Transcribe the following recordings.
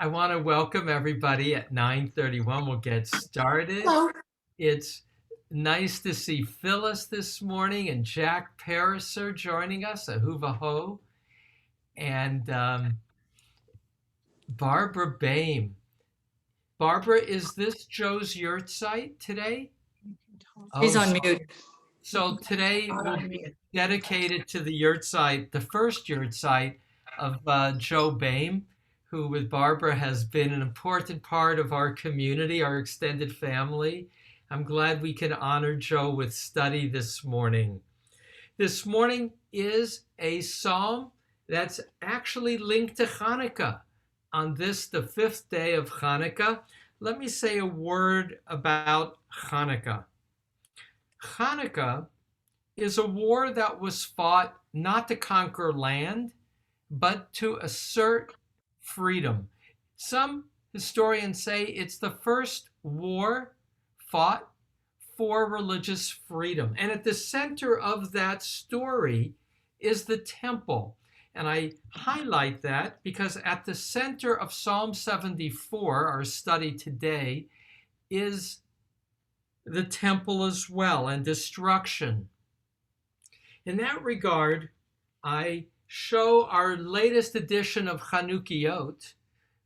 I want to welcome everybody at 9:31. We'll get started. Hello. It's nice to see Phyllis this morning and Jack Pariser joining us, a Huva Ho, and Barbara Baim. Barbara, is this Joe's yurt site today? He's Oh, on so, mute. so today will be dedicated to the yurt site, the first yurt site of Joe Baim, who with Barbara has been an important part of our community, our extended family. I'm glad we can honor Joe with study this morning. This morning is a psalm that's actually linked to Hanukkah. On this, the fifth day of Hanukkah, let me say a word about Hanukkah. Hanukkah is a war that was fought not to conquer land, but to assert freedom. Some historians say it's the first war fought for religious freedom. And at the center of that story is the temple. And I highlight that because at the center of Psalm 74, our study today, is the temple as well and destruction. In that regard, I show our latest edition of Chanukiot,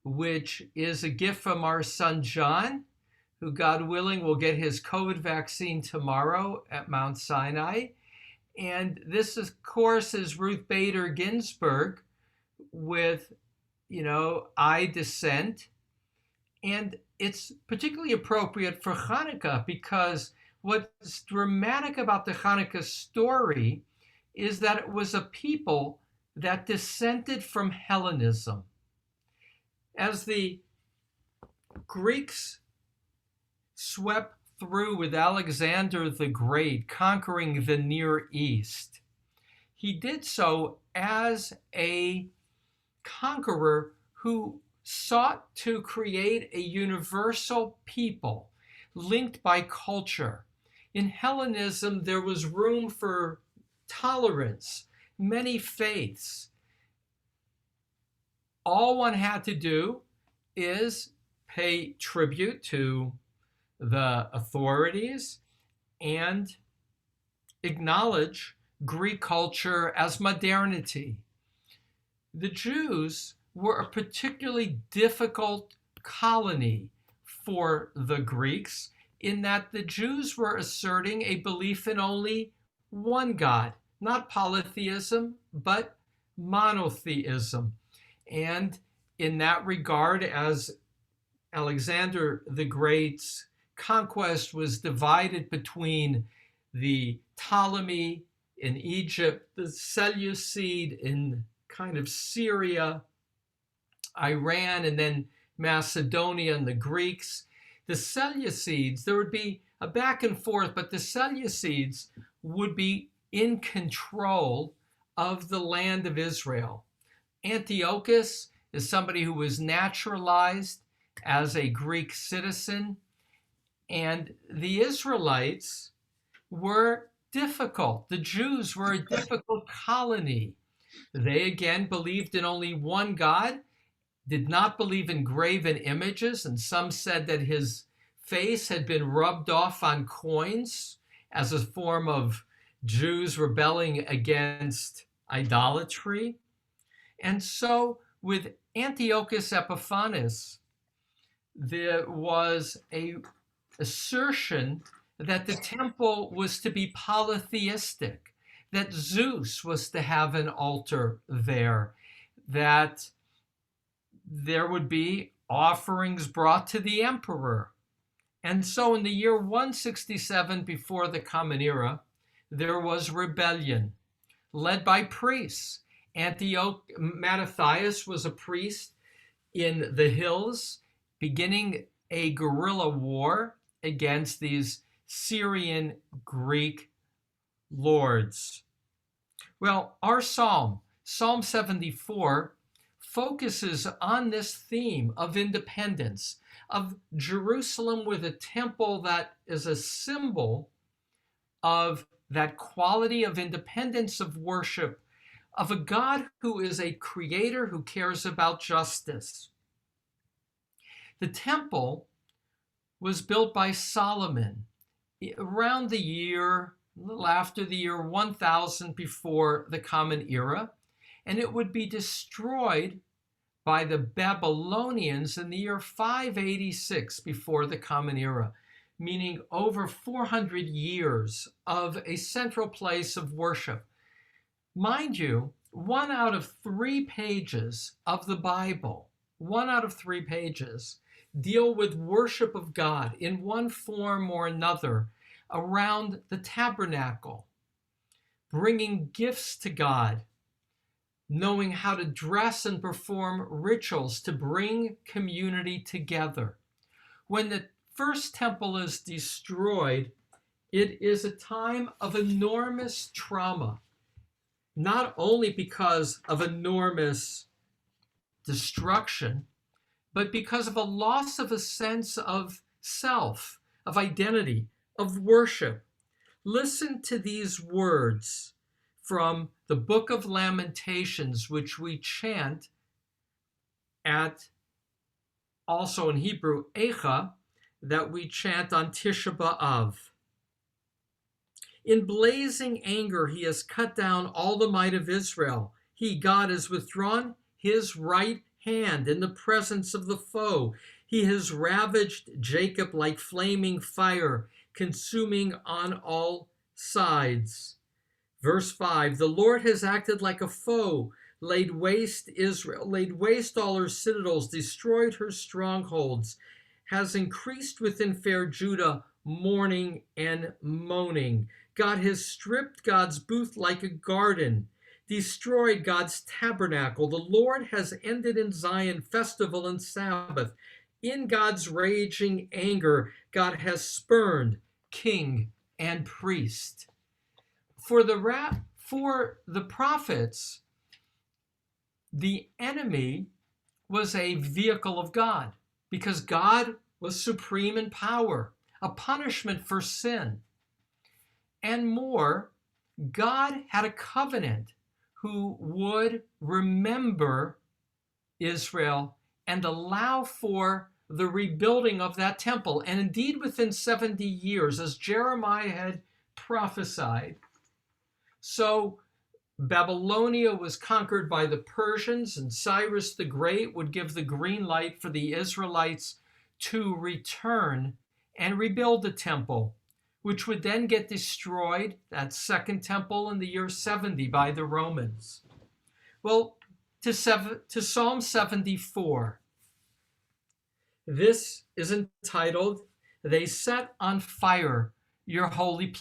which is a gift from our son John, who God willing will get his COVID vaccine tomorrow at Mount Sinai. And this, of course, is Ruth Bader Ginsburg with, I Dissent. And it's particularly appropriate for Hanukkah because what's dramatic about the Hanukkah story is that it was a people that dissented from Hellenism. As the Greeks swept through with Alexander the Great, conquering the Near East, he did so as a conqueror who sought to create a universal people linked by culture. In Hellenism, there was room for tolerance, many faiths. All one had to do is pay tribute to the authorities and acknowledge Greek culture as modernity. The Jews were a particularly difficult colony for the Greeks in that the Jews were asserting a belief in only one God, not polytheism, but monotheism. And in that regard, as Alexander the Great's conquest was divided between the Ptolemy in Egypt, the Seleucid in kind of Syria, Iran, and then Macedonia and the Greeks. The Seleucids, there would be a back and forth, but the Seleucids would be in control of the land of Israel. Antiochus is somebody who was naturalized as a Greek citizen, and the Israelites were difficult. The Jews were a difficult colony. They again believed in only one God, did not believe in graven images, and some said that his face had been rubbed off on coins as a form of Jews rebelling against idolatry. And so with Antiochus Epiphanes, there was an assertion that the temple was to be polytheistic, that Zeus was to have an altar there, that there would be offerings brought to the emperor. And so in the year 167 before the Common Era, there was rebellion led by priests. Mattathias was a priest in the hills, beginning a guerrilla war against these Syrian Greek lords. Well, our psalm, Psalm 74, focuses on this theme of independence, of Jerusalem with a temple that is a symbol of that quality of independence of worship, of a God who is a creator who cares about justice. The temple was built by Solomon around the year, a little after the year 1000 before the Common Era, and it would be destroyed by the Babylonians in the year 586 before the Common Era, meaning over 400 years of a central place of worship. Mind you, 1 out of 3 pages of the Bible, 1 out of 3 pages, deal with worship of God in one form or another around the tabernacle, bringing gifts to God, knowing how to dress and perform rituals to bring community together. When the first temple is destroyed, it is a time of enormous trauma, not only because of enormous destruction, but because of a loss of a sense of self, of identity, of worship. Listen to these words from the book of Lamentations, which we chant at, also in Hebrew, Echa, that we chant on Tisha B'Av. In blazing anger, he has cut down all the might of Israel. He, God, has withdrawn his right hand in the presence of the foe. He has ravaged Jacob like flaming fire, consuming on all sides. Verse 5, the Lord has acted like a foe, laid waste Israel, laid waste all her citadels, destroyed her strongholds, has increased within fair Judah mourning and moaning. God has stripped God's booth like a garden, destroyed God's tabernacle. The Lord has ended in Zion festival and Sabbath. In God's raging anger, God has spurned king and priest. For the prophets, the enemy was a vehicle of God, because God was supreme in power, a punishment for sin. And more, God had a covenant who would remember Israel and allow for the rebuilding of that temple. And indeed, within 70 years, as Jeremiah had prophesied. So Babylonia was conquered by the Persians, and Cyrus the Great would give the green light for the Israelites to return and rebuild the temple, which would then get destroyed, that second temple, in the year 70 by the Romans. Well, to Psalm 74. This is entitled, They Set on Fire Your Holy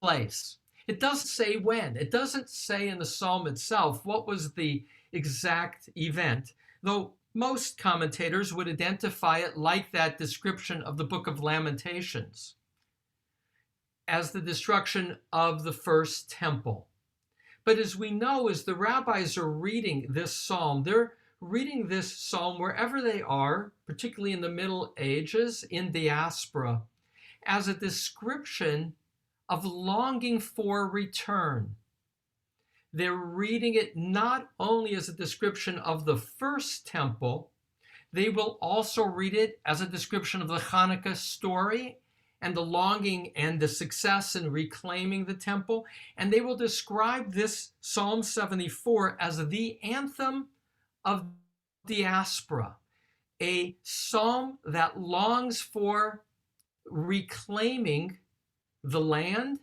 Place. It doesn't say when. It doesn't say in the psalm itself what was the exact event, though most commentators would identify it like that description of the book of Lamentations as the destruction of the first temple. But as we know, as the rabbis are reading this psalm, they're reading this psalm wherever they are, particularly in the Middle Ages, in diaspora, as a description of longing for return. They're reading it not only as a description of the first temple, they will also read it as a description of the Hanukkah story and the longing and the success in reclaiming the temple. And they will describe this Psalm 74 as the anthem of diaspora, a psalm that longs for reclaiming the land,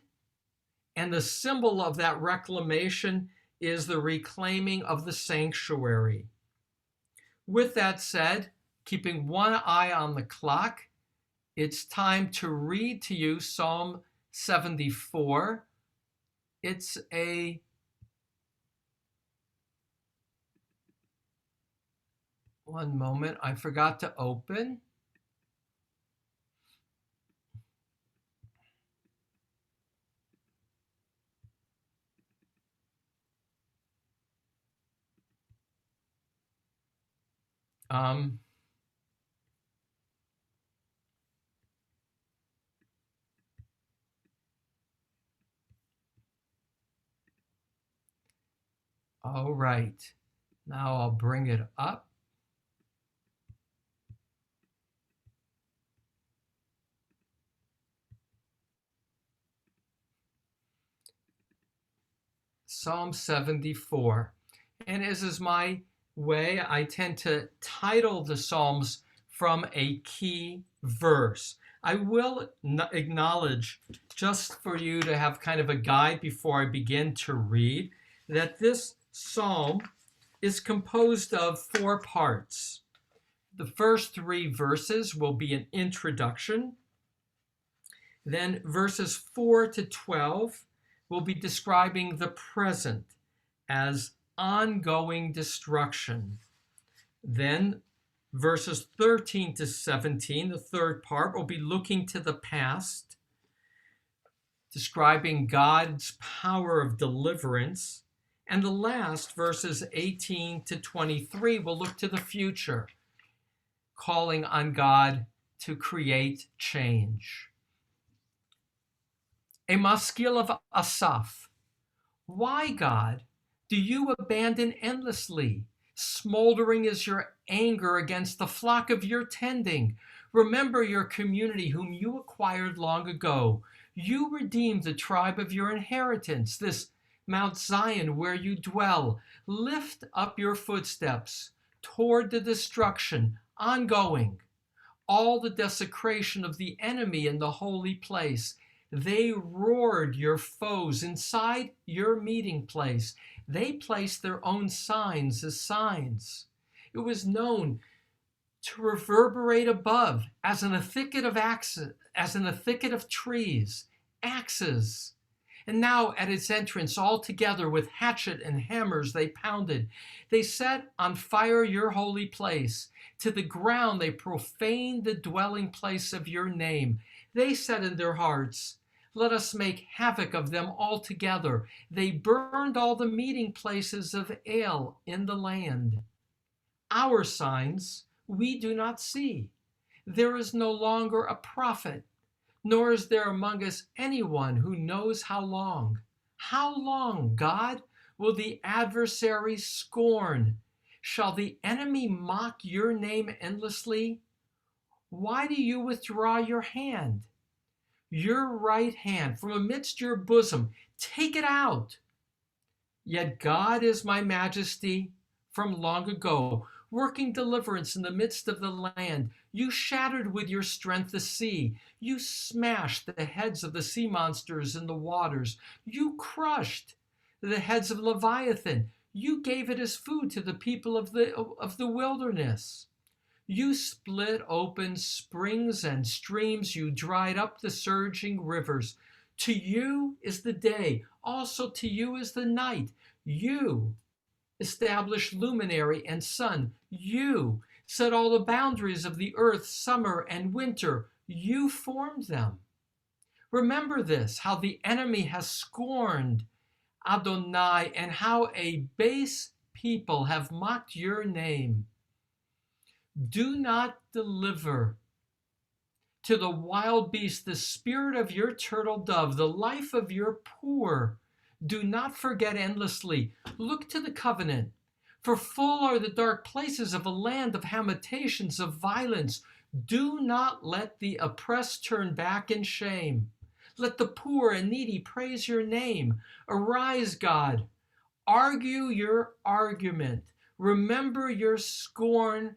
and the symbol of that reclamation is the reclaiming of the sanctuary. With that said, keeping one eye on the clock, it's time to read to you Psalm 74. It's one moment, I forgot to open. All right, now I'll bring it up. Psalm 74. And as is my way, I tend to title the Psalms from a key verse. I will acknowledge, just for you to have kind of a guide before I begin to read, that this psalm is composed of 4 parts. The first 3 verses will be an introduction. Then verses 4 to 12 will be describing the present as ongoing destruction. Then verses 13 to 17, the third part, will be looking to the past, describing God's power of deliverance. And the last, verses 18 to 23, will look to the future, calling on God to create change. A maskil of Asaph. Why, God, do you abandon endlessly? Smoldering is your anger against the flock of your tending. Remember your community whom you acquired long ago. You redeemed the tribe of your inheritance, this Mount Zion where you dwell. Lift up your footsteps toward the destruction, ongoing. All the desecration of the enemy in the holy place. They roared your foes inside your meeting place. They placed their own signs as signs. It was known to reverberate above as in a thicket of axes, as in a thicket of trees, axes. And now at its entrance, all together with hatchet and hammers they pounded. They set on fire your holy place. To the ground they profaned the dwelling place of your name. They said in their hearts, let us make havoc of them altogether. They burned all the meeting places of Ale in the land. Our signs we do not see. There is no longer a prophet, nor is there among us anyone who knows how long. How long, God, will the adversary scorn? Shall the enemy mock your name endlessly? Why do you withdraw your hand? Your right hand from amidst your bosom, take it out. Yet God is my majesty from long ago, working deliverance in the midst of the land. You shattered with your strength the sea. You smashed the heads of the sea monsters in the waters. You crushed the heads of Leviathan. You gave it as food to the people of the wilderness. You split open springs and streams. You dried up the surging rivers. To you is the day, also to you is the night. You established luminary and sun. You set all the boundaries of the earth, summer and winter. You formed them. Remember this, how the enemy has scorned Adonai, and how a base people have mocked your name. Do not deliver to the wild beast the spirit of your turtle dove, the life of your poor. Do not forget endlessly. Look to the covenant, for full are the dark places of a land of Lamentations, of violence. Do not let the oppressed turn back in shame. Let the poor and needy praise your name. Arise, God. Argue your argument. Remember your scorn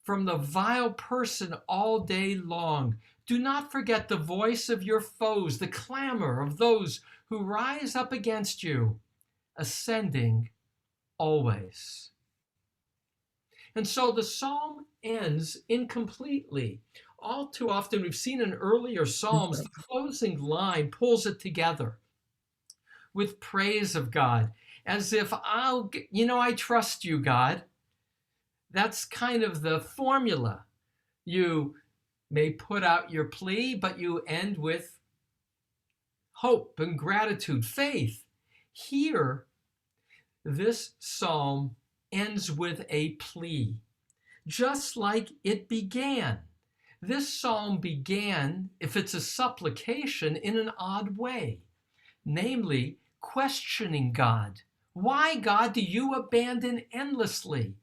from the vile person all day long. Do not forget the voice of your foes, the clamor of those who rise up against you, ascending always. And so the psalm ends incompletely. All too often, we've seen in earlier psalms, the closing line pulls it together with praise of God, as if I trust you, God. That's kind of the formula. You may put out your plea, but you end with hope and gratitude, faith. Here, this psalm ends with a plea, just like it began. This psalm began, if it's a supplication, in an odd way, namely questioning God. Why, God, do you abandon endlessly?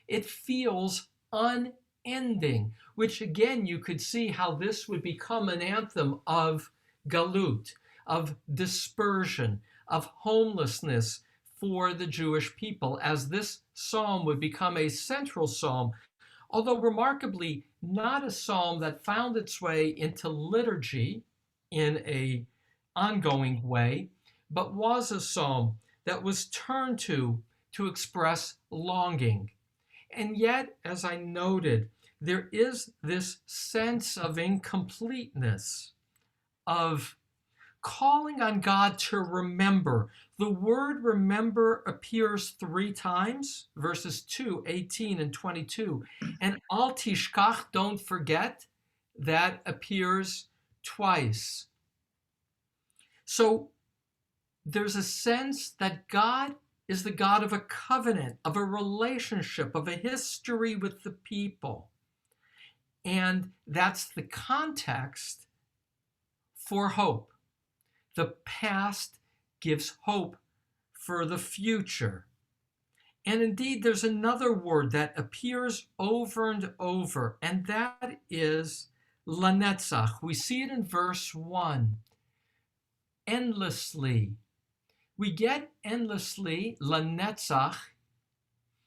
It feels unending, which again, you could see how this would become an anthem of galut, of dispersion, of homelessness for the Jewish people, as this psalm would become a central psalm, although remarkably not a psalm that found its way into liturgy in an ongoing way, but was a psalm that was turned to express longing. And yet, as I noted, there is this sense of incompleteness, of calling on God to remember. The word remember appears 3 times, verses 2, 18, and 22. And al tishkach, don't forget, that appears twice. So there's a sense that God is the God of a covenant, of a relationship, of a history with the people. And that's the context for hope. The past gives hope for the future. And indeed, there's another word that appears over and over, and that is lanetzach. We see it in verse 1. Endlessly. We get endlessly, lanetzach,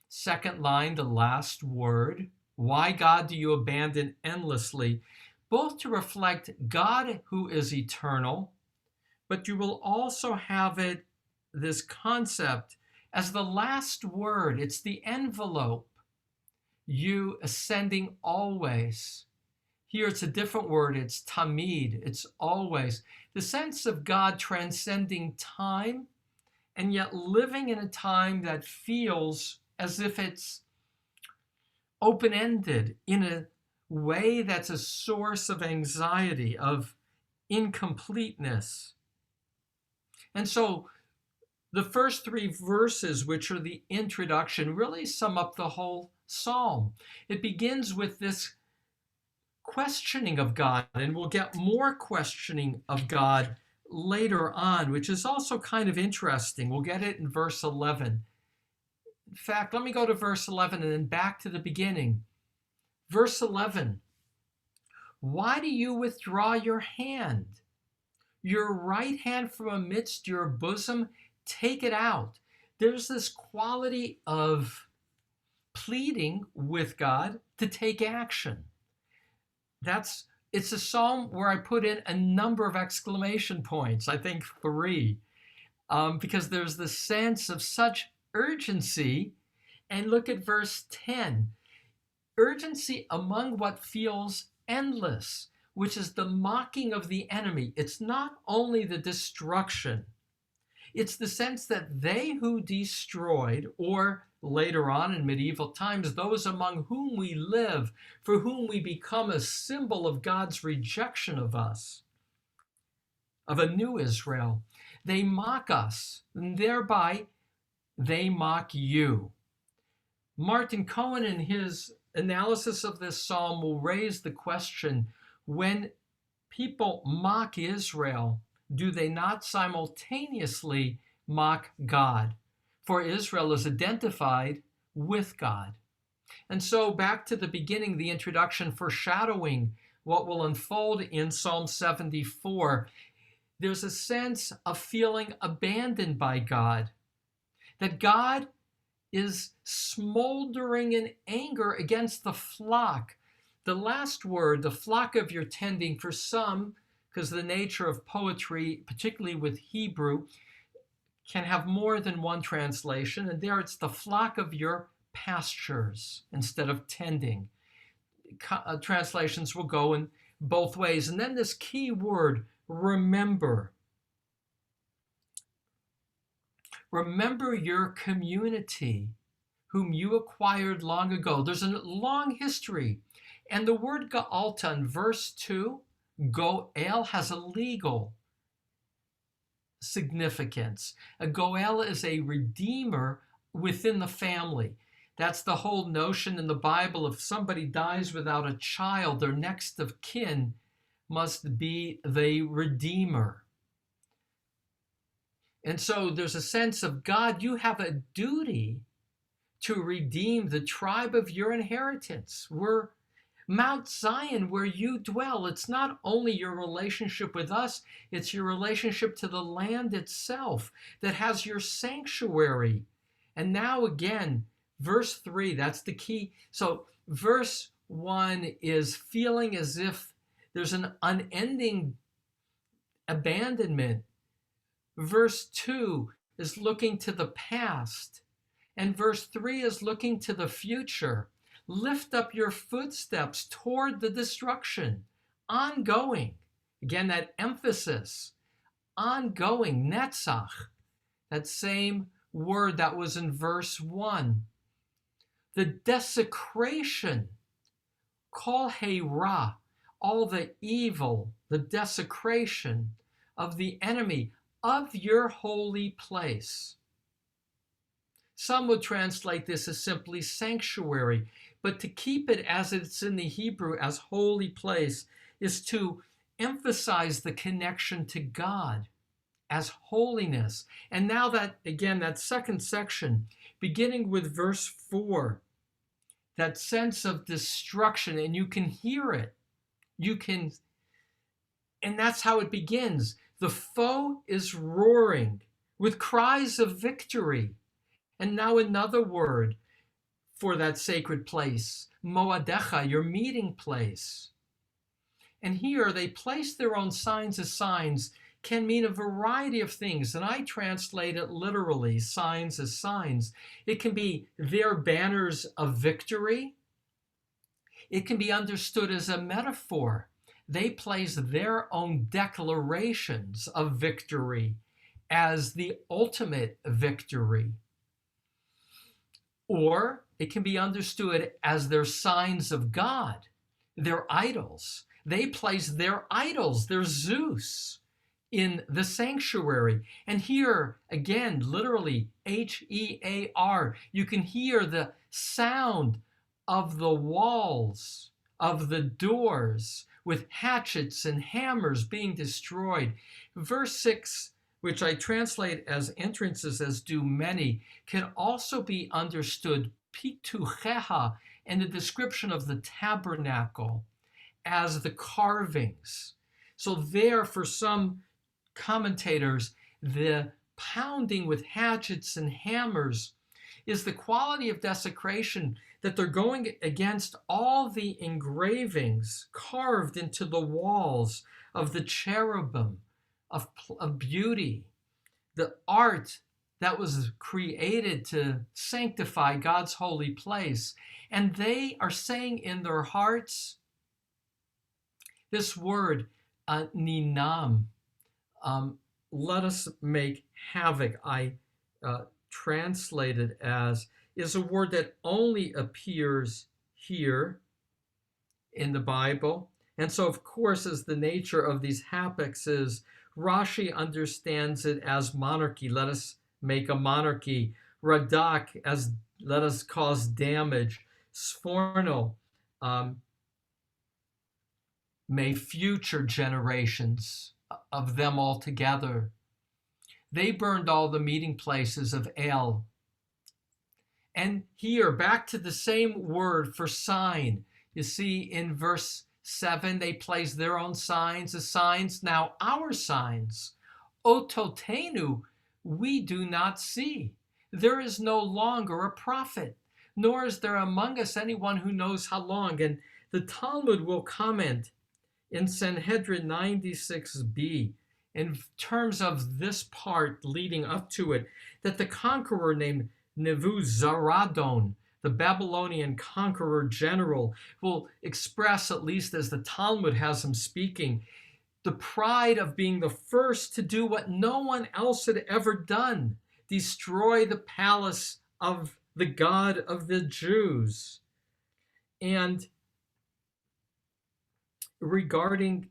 second line, the last word. Why, God, do you abandon endlessly? Both to reflect God who is eternal, but you will also have it, this concept, as the last word. It's the envelope. You ascending always. Here it's a different word. It's tamid. It's always. The sense of God transcending time and yet living in a time that feels as if it's open-ended in a way that's a source of anxiety, of incompleteness. And so the first 3 verses, which are the introduction, really sum up the whole psalm. It begins with this questioning of God, and we'll get more questioning of God later on, which is also kind of interesting. We'll get it in verse 11. In fact, let me go to verse 11 and then back to the beginning. Verse 11, why do you withdraw your hand? Your right hand from amidst your bosom, take it out. There's this quality of pleading with God to take action. It's a psalm where I put in a number of exclamation points, I think 3, because there's the sense of such urgency. And look at verse 10. Urgency among what feels endless, which is the mocking of the enemy. It's not only the destruction, it's the sense that they who destroyed, or later on in medieval times, those among whom we live, for whom we become a symbol of God's rejection of us, of a new Israel, they mock us, and thereby they mock you. Martin Cohen, in his analysis of this psalm, will raise the question, when people mock Israel, do they not simultaneously mock God? For Israel is identified with God. And so back to the beginning, the introduction foreshadowing what will unfold in Psalm 74, there's a sense of feeling abandoned by God, that God is smoldering in anger against the flock. The last word, the flock of your tending, for some, because the nature of poetry, particularly with Hebrew, can have more than one translation, and there it's the flock of your pastures instead of tending. Translations will go in both ways. And then this key word, remember. Remember your community, whom you acquired long ago. There's a long history. And the word ga'alta in verse 2, goel, has a legal significance. A goel is a redeemer within the family. That's the whole notion in the Bible. If somebody dies without a child, their next of kin must be the redeemer. And so there's a sense of, God, you have a duty to redeem the tribe of your inheritance. Mount Zion, where you dwell. It's not only your relationship with us, it's your relationship to the land itself that has your sanctuary. And now again, verse 3, that's the key. So verse 1 is feeling as if there's an unending abandonment. Verse 2 is looking to the past. And verse 3 is looking to the future. Lift up your footsteps toward the destruction. Ongoing. Again, that emphasis. Ongoing. Netzach. That same word that was in verse 1. The desecration. Kol Heira. All the evil, the desecration of the enemy of your holy place. Some would translate this as simply sanctuary, but to keep it as it's in the Hebrew as holy place is to emphasize the connection to God as holiness. And now that, again, that second section, beginning with verse 4, that sense of destruction, and you can hear it. And that's how it begins. The foe is roaring with cries of victory. And now another word for that sacred place, Moadecha, your meeting place. And here they place their own signs as signs can mean a variety of things. And I translate it literally, signs as signs. It can be their banners of victory. It can be understood as a metaphor. They place their own declarations of victory as the ultimate victory. Or it can be understood as their signs of God, their idols. They place their idols, their Zeus, in the sanctuary. And here, again, literally, H-E-A-R, you can hear the sound of the walls, of the doors, with hatchets and hammers being destroyed. Verse 6, which I translate as entrances, as do many, can also be understood, pitucheha, in the description of the tabernacle, as the carvings. So there, for some commentators, the pounding with hatchets and hammers is the quality of desecration that they're going against all the engravings carved into the walls of the cherubim, of beauty, the art that was created to sanctify God's holy place. And they are saying in their hearts this word, ninam, let us make havoc. I translated as, is a word that only appears here in the Bible. And so, of course, as the nature of these hapax is, Rashi understands it as monarchy. Let us make a monarchy. Radak, as let us cause damage. Sforno, may future generations of them all together. They burned all the meeting places of El. And here, back to the same word for sign. You see in verse 7, they place their own signs as signs. Now our signs, ototenu, we do not see. There is no longer a prophet, nor is there among us anyone who knows how long. And the Talmud will comment in Sanhedrin 96b, in terms of this part leading up to it, that the conqueror named Nebuzaradon, the Babylonian conqueror general, will express, at least as the Talmud has him speaking, the pride of being the first to do what no one else had ever done, destroy the palace of the God of the Jews. And regarding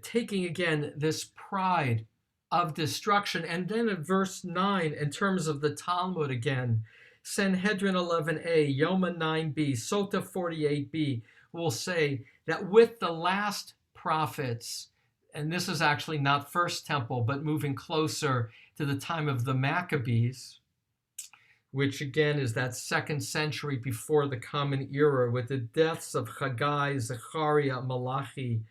taking again this pride of destruction, and then in verse 9, in terms of the Talmud again, Sanhedrin 11a, Yoma 9b, Sota 48b, will say that with the last prophets, and this is actually not First Temple, but moving closer to the time of the Maccabees, which again is that 2nd century before the Common Era, with the deaths of Haggai, Zechariah, Malachi.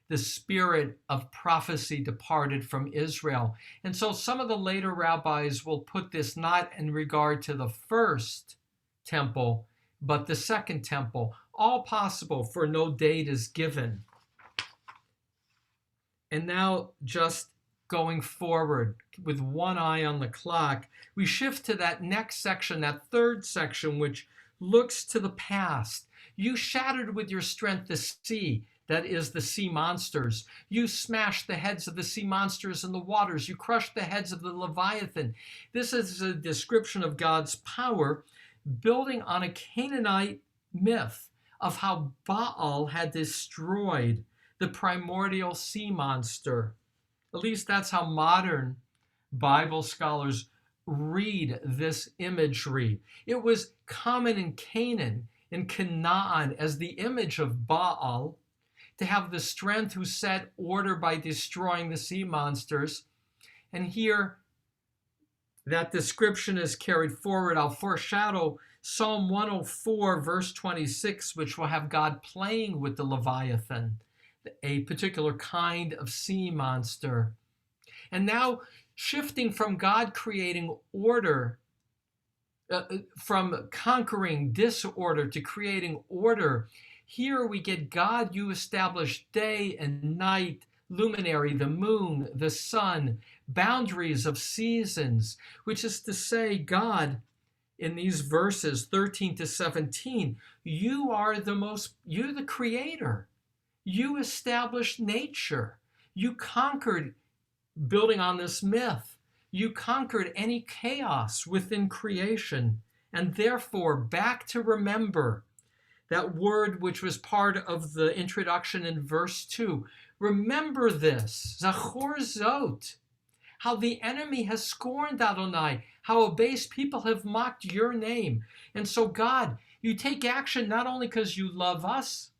The spirit of prophecy departed from Israel. And so some of the later rabbis will put this not in regard to the first temple, but the second temple. All possible, for no date is given. And now, just going forward with one eye on the clock, we shift to that next section, that third section, which looks to the past. You shattered with your strength the sea, that is the sea monsters. You smashed the heads of the sea monsters in the waters. You crushed the heads of the Leviathan. This is a description of God's power, building on a Canaanite myth of how Baal had destroyed the primordial sea monster. At least that's how modern Bible scholars read this imagery. It was common in Canaan, in Canaan, as the image of Baal, to have the strength who set order by destroying the sea monsters. And here, that description is carried forward. I'll foreshadow Psalm 104, verse 26, which will have God playing with the Leviathan, a particular kind of sea monster. And now, shifting from God creating order, from conquering disorder to creating order, here we get God, you establish day and night, luminary, the moon, the sun, boundaries of seasons, which is to say, God, in these verses 13 to 17, you're the creator. You established nature. You conquered, building on this myth, you conquered any chaos within creation. And therefore, back to remember, that word which was part of the introduction in verse 2. Remember this, Zachor Zot, how the enemy has scorned Adonai, how a base people have mocked your name. And so God, you take action not only because you love us,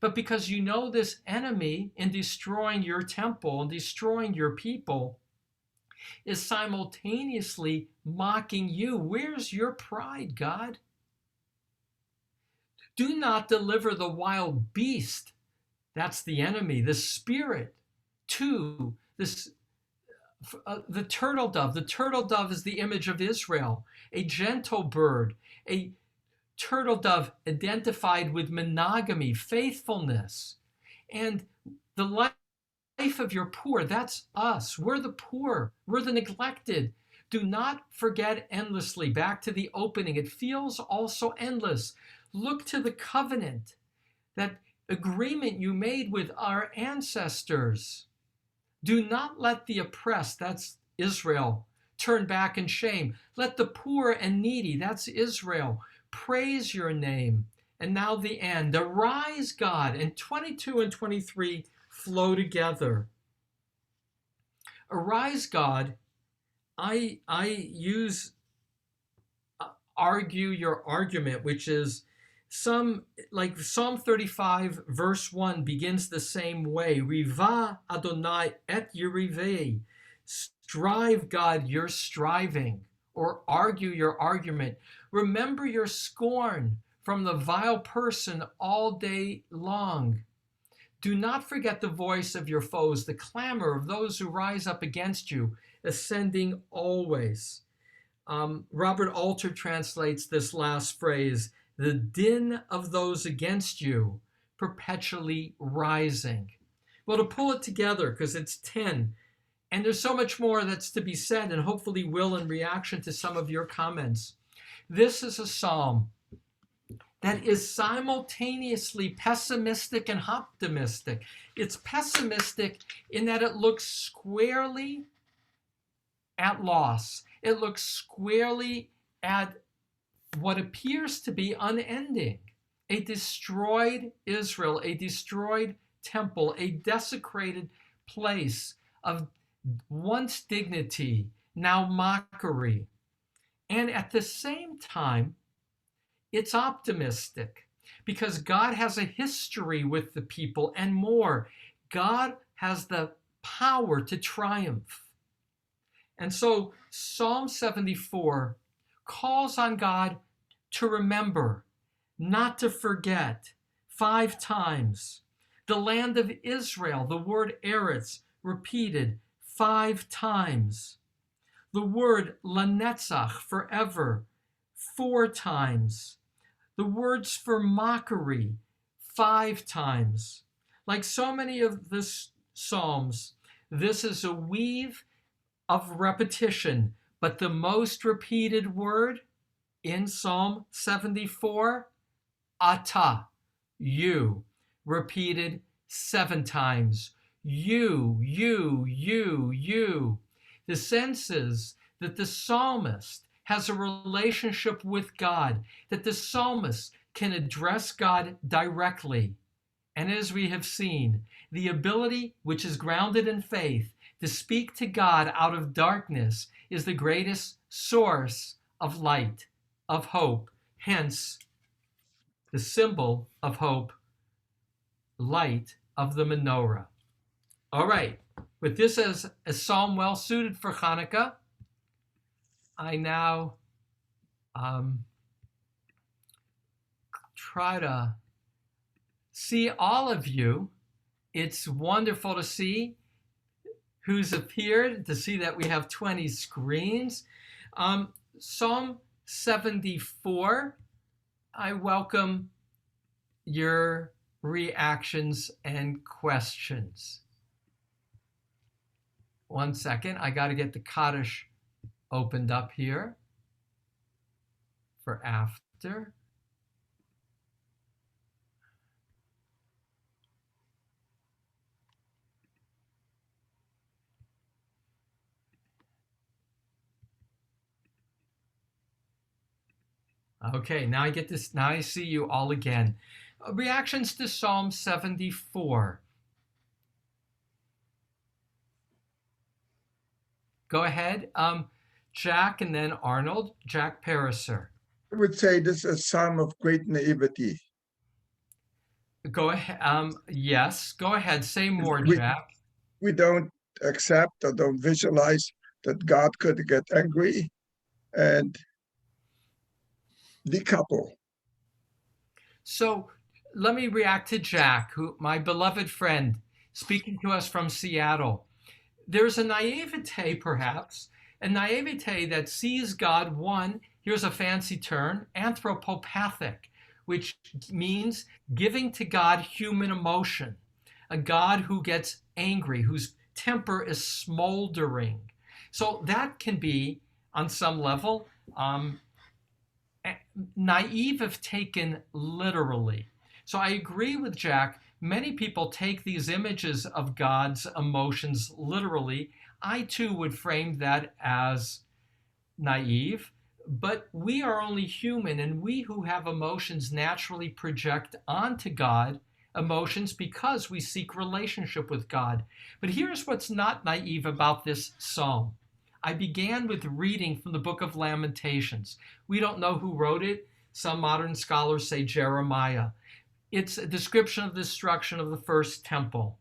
but because you know this enemy, in destroying your temple and destroying your people, is simultaneously mocking you. Where's your pride, God? Do not deliver the wild beast, that's the enemy, the spirit, to this, the turtle dove. The turtle dove is the image of Israel, a gentle bird, a turtle dove identified with monogamy, faithfulness, and the life of your poor. That's us. We're the poor. We're the neglected. Do not forget endlessly. Back to the opening. It feels also endless. Look to the covenant, that agreement you made with our ancestors. Do not let the oppressed, that's Israel, turn back in shame. Let the poor and needy, that's Israel, praise your name. And now the end. Arise, God. And 22 and 23 flow together. Arise, God. I argue your argument, which is like Psalm 35 verse 1 begins the same way. Riva Adonai et yerivei. Strive, God, your striving, or argue your argument. Remember your scorn from the vile person all day long. Do not forget the voice of your foes, the clamor of those who rise up against you, ascending always. Robert Alter translates this last phrase, the din of those against you, perpetually rising. Well, to pull it together, because it's 10, and there's so much more that's to be said, and hopefully will in reaction to some of your comments. This is a psalm that is simultaneously pessimistic and optimistic. It's pessimistic in that it looks squarely at loss. It looks squarely at what appears to be unending. A destroyed Israel, a destroyed temple, a desecrated place of once dignity, now mockery. And at the same time, it's optimistic because God has a history with the people, and more, God has the power to triumph. And so Psalm 74 calls on God to remember, not to forget, 5 times. The land of Israel, the word Eretz, repeated 5 times. The word lanetzach, forever, 4 times. The words for mockery, 5 times. Like so many of the Psalms, this is a weave of repetition, but the most repeated word in Psalm 74, ata, you, repeated 7 times. You. The sense is that the psalmist has a relationship with God, that the psalmist can address God directly. And as we have seen, the ability, which is grounded in faith, to speak to God out of darkness is the greatest source of light, of hope. Hence, the symbol of hope, light of the menorah. All right, with this as a psalm well suited for Hanukkah, I now try to see all of you. It's wonderful to see who's appeared, to see that we have 20 screens. Psalm 74, I welcome your reactions and questions. One second, I got to get the Kaddish opened up here for after. Okay, now I get this. Now I see you all again. Reactions to Psalm 74. Go ahead, Jack, and then Arnold. Jack Pariser. I would say this is a psalm of great naivety. Go ahead. Yes, go ahead. Say more, Jack. We don't accept or don't visualize that God could get angry and decouple. So let me react to Jack, who, my beloved friend, speaking to us from Seattle. There's a naivete, perhaps, a naivete that sees God, one, here's a fancy term, anthropopathic, which means giving to God human emotion, a God who gets angry, whose temper is smoldering. So that can be, on some level, naive if taken literally. So I agree with Jack. Many people take these images of God's emotions literally. I too would frame that as naive, but we are only human, and we who have emotions naturally project onto God emotions because we seek relationship with God. But here's what's not naive about this psalm. I began with reading from the book of Lamentations. We don't know who wrote it. Some modern scholars say Jeremiah. It's a description of the destruction of the first temple.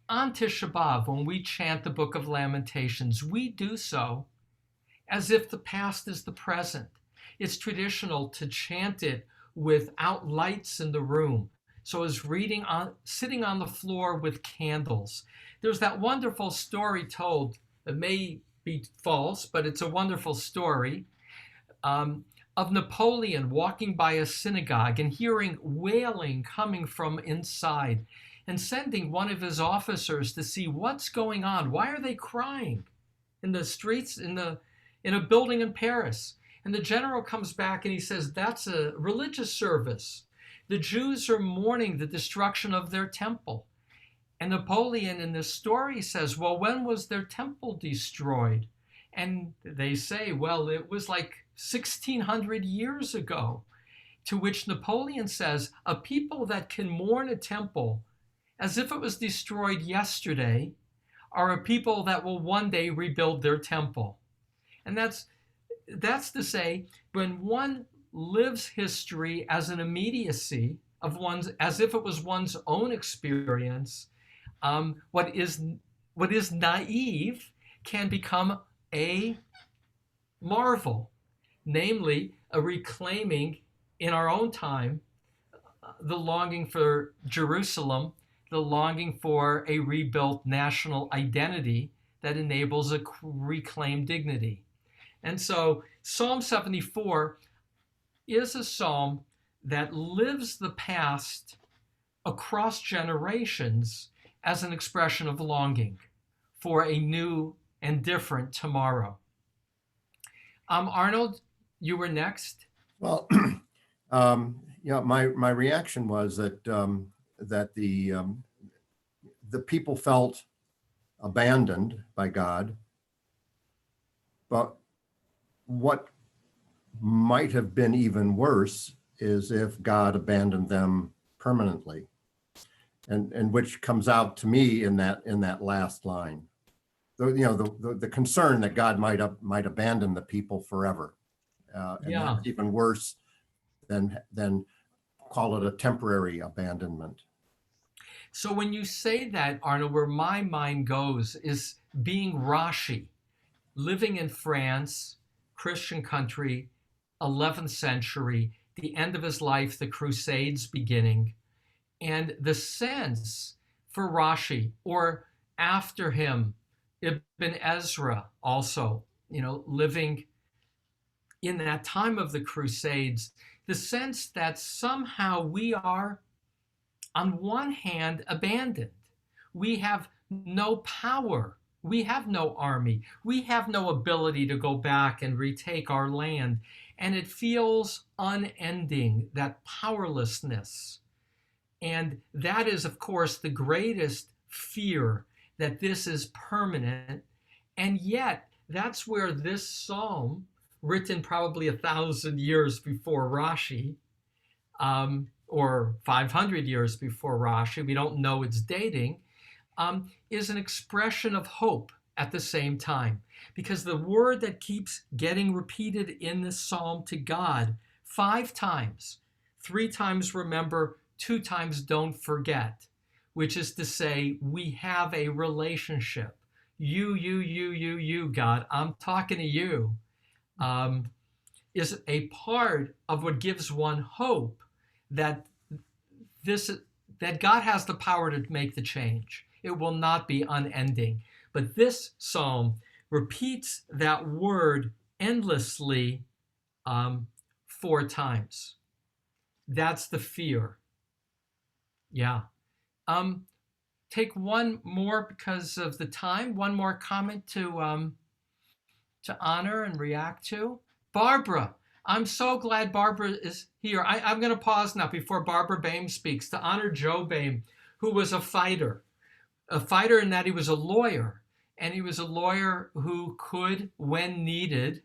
On Tisha B'Av, when we chant the book of Lamentations, we do so as if the past is the present. It's traditional to chant it without lights in the room. So as sitting on the floor with candles. There's that wonderful story told, it may be false, but it's a wonderful story, of Napoleon walking by a synagogue and hearing wailing coming from inside and sending one of his officers to see what's going on. Why are they crying in the streets in a building in Paris? And the general comes back and he says, that's a religious service. The Jews are mourning the destruction of their temple. And Napoleon in this story says, well, when was their temple destroyed? And they say, well, it was like 1600 years ago. To which Napoleon says, a people that can mourn a temple as if it was destroyed yesterday are a people that will one day rebuild their temple. And that's to say, when one lives history as an immediacy of one's, as if it was one's own experience, what is naive can become a marvel. namely a reclaiming in our own time the longing for Jerusalem, the longing for a rebuilt national identity that enables a reclaimed dignity. And so Psalm 74 is a psalm that lives the past across generations as an expression of longing for a new and different tomorrow. Arnold, you were next. Well, my reaction was that that the people felt abandoned by God, but what might have been even worse is if God abandoned them permanently, and which comes out to me in that last line. The concern that God might abandon the people forever, and that's even worse than call it a temporary abandonment. So when you say that, Arnold, where my mind goes is being Rashi, living in France, Christian country, 11th century, the end of his life, the Crusades beginning, and the sense for Rashi, or after him, Ibn Ezra also, living in that time of the Crusades, the sense that somehow we are, on one hand, abandoned. We have no power. We have no army. We have no ability to go back and retake our land. And it feels unending, that powerlessness. And that is, of course, the greatest fear, that this is permanent. And yet, that's where this psalm, written probably 1,000 years before Rashi, or 500 years before Rashi, we don't know its dating, is an expression of hope at the same time. Because the word that keeps getting repeated in this psalm to God 5 times, 3 times remember, 2 times don't forget, which is to say, we have a relationship. You, God, I'm talking to you, is a part of what gives one hope that God has the power to make the change. It will not be unending. But this psalm repeats that word endlessly 4 times. That's the fear. Yeah. Take one more because of the time. One more comment to honor and react to. Barbara. I'm so glad Barbara is here. I'm going to pause now before Barbara Boehm speaks to honor Joe Boehm, who was a fighter in that he was a lawyer, and he was a lawyer who could, when needed,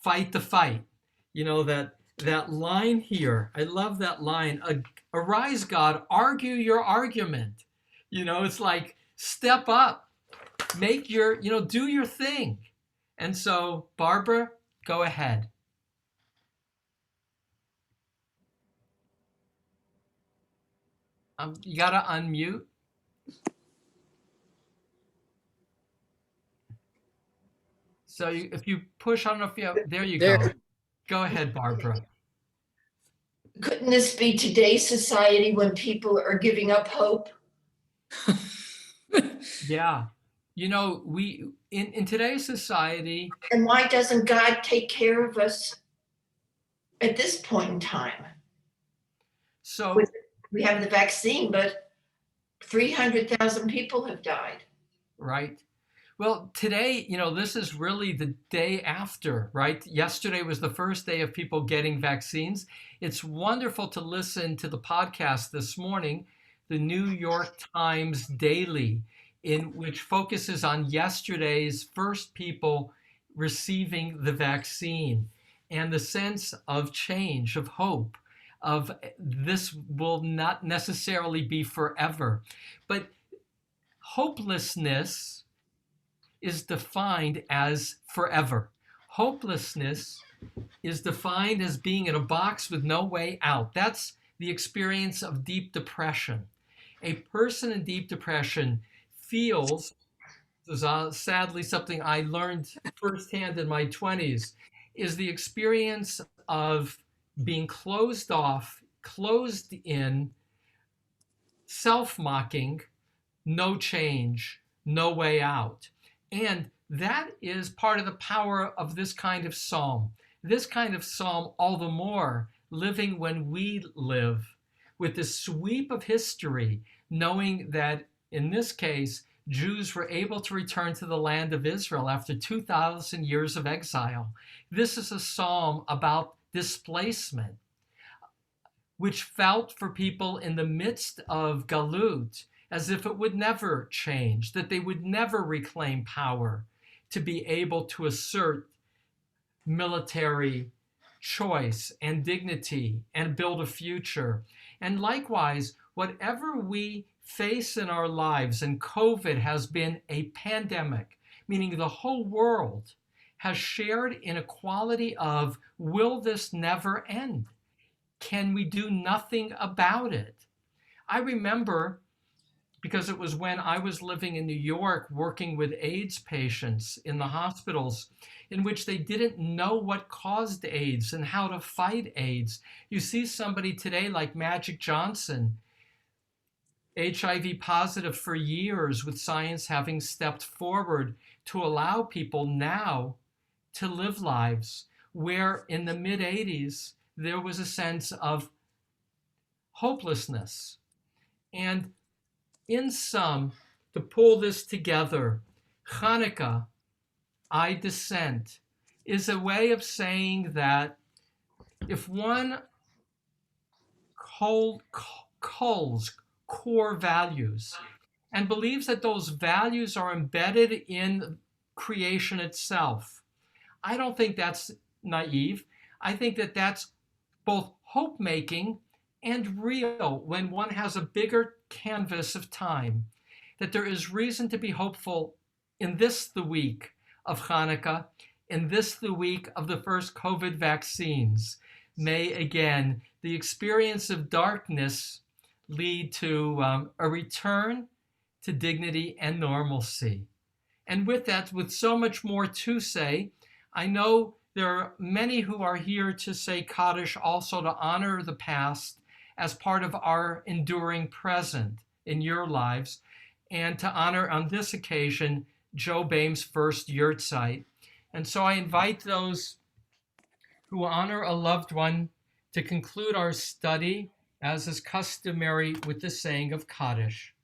fight the fight. That line here, I love that line. Arise, God, argue your argument. It's like, step up, make your, do your thing. And so, Barbara, go ahead. You got to unmute. So if you push, I don't know if you have, there you go. Go ahead, Barbara. Couldn't this be today's society when people are giving up hope? Yeah. We in today's society. And why doesn't God take care of us at this point in time? So we have the vaccine, but 300,000 people have died. Right. Well, today, this is really the day after, right? Yesterday was the first day of people getting vaccines. It's wonderful to listen to the podcast this morning, the New York Times Daily, in which focuses on yesterday's first people receiving the vaccine and the sense of change, of hope, of this will not necessarily be forever. But hopelessness is defined as forever. Hopelessness is defined as being in a box with no way out. That's the experience of deep depression. A person in deep depression feels, this is sadly something I learned firsthand in my 20s, is the experience of being closed off, closed in, self-mocking, no change, no way out. And that is part of the power of this kind of psalm. This kind of psalm, all the more, living when we live, with the sweep of history, knowing that in this case, Jews were able to return to the land of Israel after 2,000 years of exile. This is a psalm about displacement, which felt for people in the midst of Galut as if it would never change, that they would never reclaim power to be able to assert military choice and dignity and build a future. And likewise, whatever we face in our lives, and COVID has been a pandemic, meaning the whole world has shared in a quality of, will this never end? Can we do nothing about it? I remember, because it was when I was living in New York working with AIDS patients in the hospitals, in which they didn't know what caused AIDS and how to fight AIDS. You see somebody today like Magic Johnson, HIV positive for years, with science having stepped forward to allow people now to live lives where in the mid-'80s there was a sense of hopelessness. And in sum, to pull this together, Hanukkah, I dissent, is a way of saying that if one culls core values and believes that those values are embedded in creation itself, I don't think that's naive. I think that that's both hope-making and real when one has a bigger canvas of time, that there is reason to be hopeful in this, the week of Hanukkah, in this, the week of the first COVID vaccines. May, again, the experience of darkness lead to a return to dignity and normalcy. And with that, with so much more to say, I know there are many who are here to say Kaddish also to honor the past as part of our enduring present in your lives, and to honor on this occasion Joe Boehm's first yurtzeit. And so I invite those who honor a loved one to conclude our study, as is customary, with the saying of Kaddish.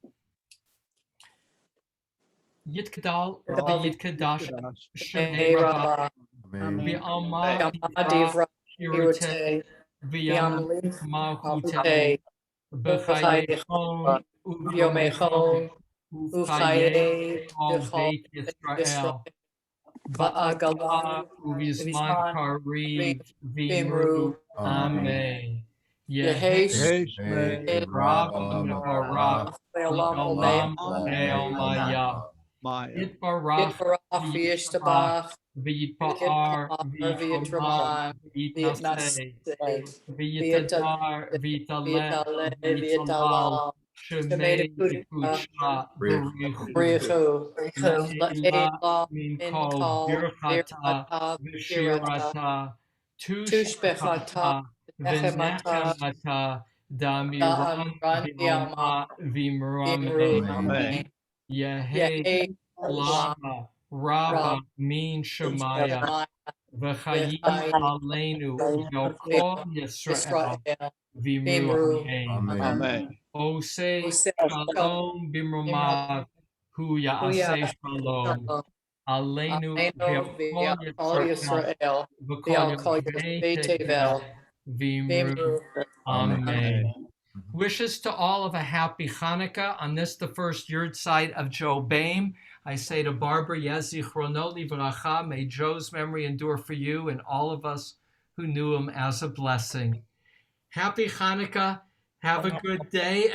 Yitkadal v'yitkadash shemei Rabbah v'alma yivra shirutei v'yamlich malchutei b'chayechon uv'yomechon uv'chayei all Beit Yisrael ba'agala uv'yizman kariv v'imru Amen. Yehesh Rabba Mevarach V'olam Ve'omaya Yitbarach V'yishtabach V'yitpa'ar V'yitraman V'yitnaseh V'yitadar V'yitaleh V'yitalal Shemei Yikucha B'richu Le'ela Min Kol Birchata V'shirata Tushbechata V'nechemata Damiran V'yoma V'imrameh Yehei Lama Rabba Min Shemaya V'chayim Aleinu V'yokol Yisrael V'imru Amen. Osei Shalom B'imrumav Hu Ya'aseh Shalom Aleinu V'yokol Yisrael V'kol Yosei Tevel V'imru Amen. Wishes to all of a happy Hanukkah on this, the first yurtzeit of Joe Boehm. I say to Barbara, Yezichrono Livracha, may Joe's memory endure for you and all of us who knew him as a blessing. Happy Hanukkah. Have a good day.